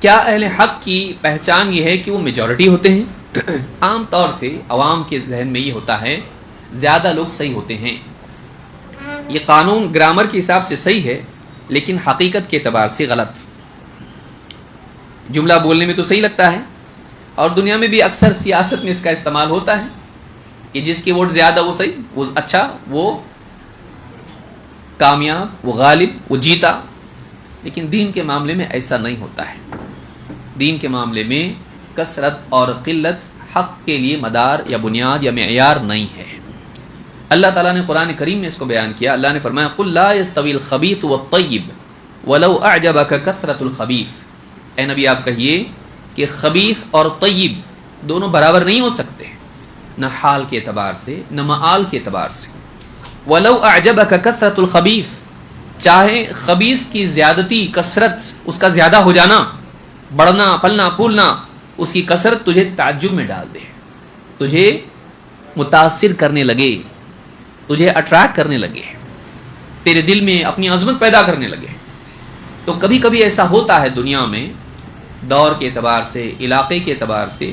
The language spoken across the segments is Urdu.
کیا اہل حق کی پہچان یہ ہے کہ وہ میجورٹی ہوتے ہیں؟ عام طور سے عوام کے ذہن میں یہ ہوتا ہے زیادہ لوگ صحیح ہوتے ہیں. یہ قانون گرامر کے حساب سے صحیح ہے لیکن حقیقت کے اعتبار سے غلط. جملہ بولنے میں تو صحیح لگتا ہے اور دنیا میں بھی اکثر سیاست میں اس کا استعمال ہوتا ہے کہ جس کے ووٹ زیادہ وہ صحیح، وہ اچھا، وہ کامیاب، وہ غالب، وہ جیتا. لیکن دین کے معاملے میں ایسا نہیں ہوتا ہے. دین کے معاملے میں کثرت اور قلت حق کے لیے مدار یا بنیاد یا معیار نہیں ہے. اللہ تعالیٰ نے قرآن کریم میں اس کو بیان کیا. اللہ نے فرمایا قُلْ لَا يَسْتَوِي الْخَبِيثُ وَالطَّيِّبُ وَلَوْ أَعْجَبَكَ كَثْرَةُ الْخَبِيثِ. اے نبی آپ کہیے کہ خبیث اور طیب دونوں برابر نہیں ہو سکتے، نہ حال کے اعتبار سے نہ معال کے اعتبار سے. وَلَوْ أَعْجَبَكَ كَثْرَةُ الْخَبِيثِ، چاہے خبیث کی زیادتی، کثرت، اس کا زیادہ ہو جانا، بڑھنا، پلنا پھولنا، اس کی کثرت تجھے تعجب میں ڈال دے، تجھے متاثر کرنے لگے، تجھے اٹریکٹ کرنے لگے، تیرے دل میں اپنی عظمت پیدا کرنے لگے. تو کبھی کبھی ایسا ہوتا ہے دنیا میں دور کے اعتبار سے، علاقے کے اعتبار سے،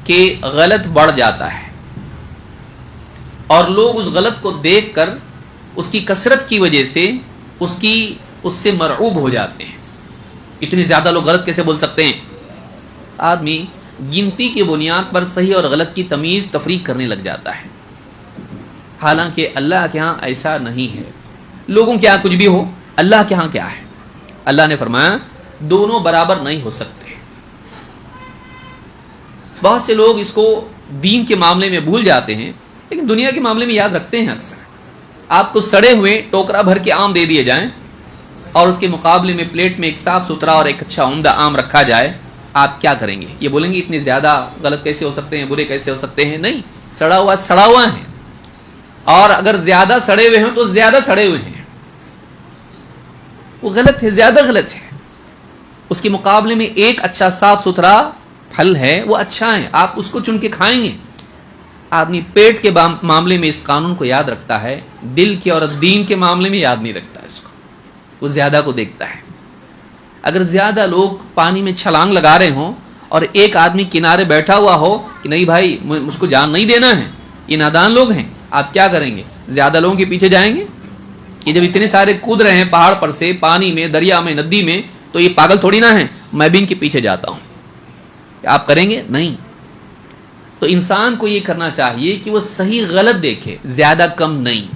کہ غلط بڑھ جاتا ہے اور لوگ اس غلط کو دیکھ کر اس کی کثرت کی وجہ سے اس سے مرعوب ہو جاتے ہیں. اتنے زیادہ لوگ غلط کیسے بول سکتے ہیں؟ آدمی گنتی کی بنیاد پر صحیح اور غلط کی تمیز تفریق کرنے لگ جاتا ہے. حالانکہ اللہ کے ہاں ایسا نہیں ہے. لوگوں کے ہاں کچھ بھی ہو، اللہ کے ہاں کیا ہے؟ اللہ نے فرمایا دونوں برابر نہیں ہو سکتے. بہت سے لوگ اس کو دین کے معاملے میں بھول جاتے ہیں لیکن دنیا کے معاملے میں یاد رکھتے ہیں. اکثر آپ کو سڑے ہوئے ٹوکرا بھر کے آم دے دیے جائیں اور اس کے مقابلے میں پلیٹ میں ایک صاف ستھرا اور ایک اچھا عمدہ آم رکھا جائے، آپ کیا کریں گے؟ یہ بولیں گے اتنے زیادہ غلط کیسے ہو سکتے ہیں، برے کیسے ہو سکتے ہیں؟ نہیں، سڑا ہوا ہے. اور اگر زیادہ سڑے ہوئے ہیں تو زیادہ سڑے ہوئے ہیں، وہ غلط ہے، زیادہ غلط ہے. اس کے مقابلے میں ایک اچھا صاف ستھرا پھل ہے، وہ اچھا ہے، آپ اس کو چن کے کھائیں گے. آدمی پیٹ کے معاملے میں اس قانون کو یاد رکھتا ہے، دل کے اور دین کے معاملے میں یاد نہیں رکھتا اس کو، وہ زیادہ کو دیکھتا ہے. اگر زیادہ لوگ پانی میں چھلانگ لگا رہے ہوں اور ایک آدمی کنارے بیٹھا ہوا ہو کہ نہیں بھائی مجھ کو جان نہیں دینا ہے، یہ نادان لوگ ہیں، آپ کیا کریں گے؟ زیادہ لوگوں کے پیچھے جائیں گے؟ کہ جب اتنے سارے کود رہے ہیں پہاڑ پر سے، پانی میں، دریا میں، ندی میں، تو یہ پاگل تھوڑی نہ ہیں، میں بھی ان کے پیچھے جاتا ہوں. آپ کریں گے؟ نہیں. تو انسان کو یہ کرنا چاہیے کہ وہ صحیح غلط دیکھے، زیادہ کم نہیں.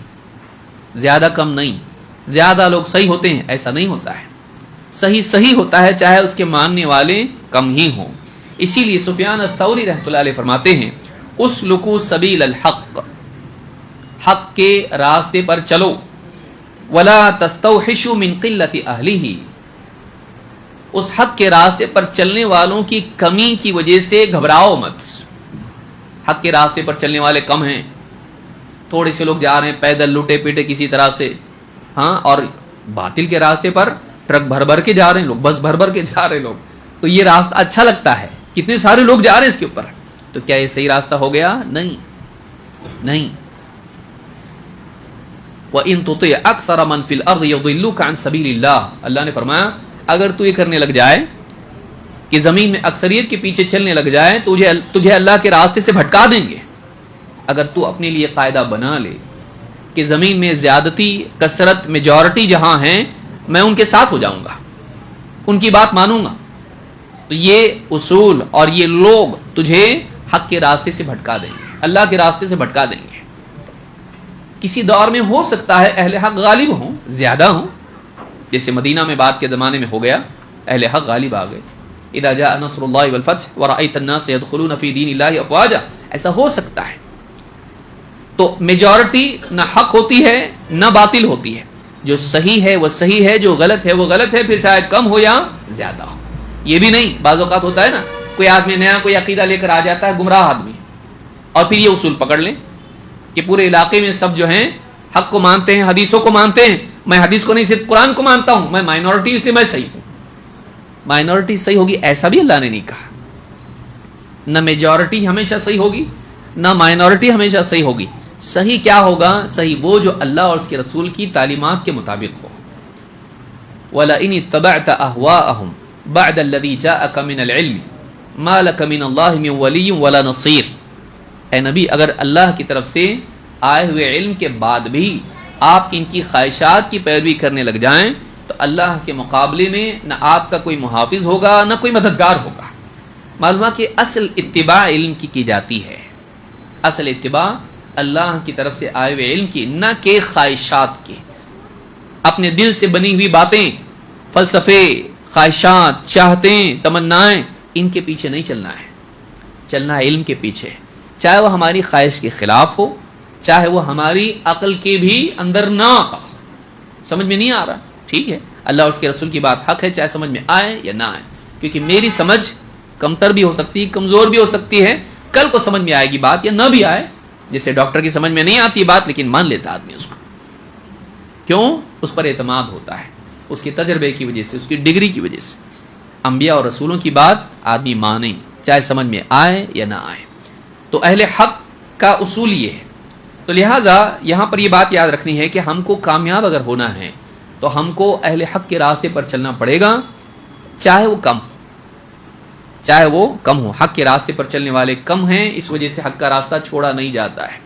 زیادہ کم نہیں. زیادہ لوگ صحیح ہوتے ہیں ایسا نہیں ہوتا ہے. صحیح ہوتا ہے چاہے اس کے ماننے والے کم ہی ہوں. اسی لیے سفیان الثوری رحمۃ اللہ علیہ فرماتے ہیں اسلکوا سبیل الحق، حق کے راستے پر چلو، ولا تستوحشوا من قلت اہلہ، اس حق کے راستے پر چلنے والوں کی کمی کی وجہ سے گھبراؤ مت. حق کے راستے پر چلنے والے کم ہیں، تھوڑے سے لوگ جا رہے ہیں پیدل لوٹے پیٹے کسی طرح سے، ہاں، اور باطل کے راستے پر ٹرک بھر بھر کے جا رہے ہیں لوگ، بس بھر بھر کے جا رہے لوگ. تو یہ راستہ اچھا لگتا ہے، کتنے سارے لوگ جا رہے ہیں اس کے اوپر، تو کیا یہ صحیح راستہ ہو گیا؟ نہیں. وَإِن تُطِعْ أَكْثَرَ مَنْ فِي الْأَرْضِ يُضِلُّوكَ عَنْ سَبِيلِ اللَّهِ، اللہ نے فرمایا اگر تو یہ کرنے لگ جائے کہ زمین میں اکثریت کے پیچھے چلنے لگ جائے تو تجھے اللہ کے راستے سے بھٹکا دیں گے. اگر تو اپنے لیے قاعدہ بنا لے کہ زمین میں زیادتی، کثرت، میجورٹی جہاں ہیں میں ان کے ساتھ ہو جاؤں گا، ان کی بات مانوں گا، تو یہ اصول اور یہ لوگ تجھے حق کے راستے سے بھٹکا دیں گے، اللہ کے راستے سے بھٹکا دیں گے. کسی دور میں ہو سکتا ہے اہل حق غالب ہوں، زیادہ ہوں، جیسے مدینہ میں بعد کے زمانے میں ہو گیا، اہل حق غالب آ گئے. اذا جاء نصر اللہ والفتح ورأيت الناس يدخلون في دین اللہ افواجا، ایسا ہو سکتا ہے. تو میجورٹی نہ حق ہوتی ہے نہ باطل ہوتی ہے، جو صحیح ہے وہ صحیح ہے، جو غلط ہے وہ غلط ہے، پھر چاہے کم ہو یا زیادہ ہو. یہ بھی نہیں، بعض اوقات ہوتا ہے نا کوئی آدمی نیا کوئی عقیدہ لے کر آ جاتا ہے، گمراہ آدمی، اور پھر یہ اصول پکڑ لیں کہ پورے علاقے میں سب جو ہیں حق کو مانتے ہیں، حدیثوں کو مانتے ہیں، میں حدیث کو نہیں صرف قرآن کو مانتا ہوں، میں مائنورٹی اس لیے میں صحیح ہوں. مائنورٹی صحیح ہوگی ایسا بھی اللہ نے نہیں کہا. نہ میجورٹی ہمیشہ صحیح ہوگی نہ مائنورٹی ہمیشہ صحیح ہوگی. صحیح کیا ہوگا؟ صحیح وہ جو اللہ اور اس کے رسول کی تعلیمات کے مطابق ہو. وَلَئِنِ اتَّبَعْتَ أَهْوَاءَهُمْ بعد الذی جاءک من العلم ما لک من اللہ من ولی ولا نصیر. اے نبی اگر اللہ کی طرف سے آئے ہوئے علم کے بعد بھی آپ ان کی خواہشات کی پیروی کرنے لگ جائیں تو اللہ کے مقابلے میں نہ آپ کا کوئی محافظ ہوگا نہ کوئی مددگار ہوگا. معلوم کہ اصل اتباع علم کی جاتی ہے. اصل اتباع اللہ کی طرف سے آئے ہوئے علم کی، نہ کہ خواہشات کی. اپنے دل سے بنی ہوئی باتیں، فلسفے، خواہشات، چاہتیں، تمنائیں، ان کے پیچھے نہیں چلنا ہے. چلنا ہے علم کے پیچھے، چاہے وہ ہماری خواہش کے خلاف ہو، چاہے وہ ہماری عقل کے بھی اندر نہ آتا ہو. سمجھ میں نہیں آ رہا، ٹھیک ہے، اللہ اور اس کے رسول کی بات حق ہے، چاہے سمجھ میں آئے یا نہ آئے. کیونکہ میری سمجھ کمتر بھی ہو سکتی ہے، کمزور بھی ہو سکتی ہے، کل کو سمجھ میں آئے گی بات یا نہ بھی آئے. جیسے ڈاکٹر کی سمجھ میں نہیں آتی بات لیکن مان لیتا آدمی اس کو. کیوں؟ اس پر اعتماد ہوتا ہے، اس کے تجربے کی وجہ سے، اس کی ڈگری کی وجہ سے. انبیاء اور رسولوں کی بات آدمی مانے چاہے سمجھ میں آئے یا نہ آئے. تو اہل حق کا اصول یہ ہے. تو لہٰذا یہاں پر یہ بات یاد رکھنی ہے کہ ہم کو کامیاب اگر ہونا ہے تو ہم کو اہل حق کے راستے پر چلنا پڑے گا، چاہے وہ کم ہو. حق کے راستے پر چلنے والے کم ہیں، اس وجہ سے حق کا راستہ چھوڑا نہیں جاتا ہے.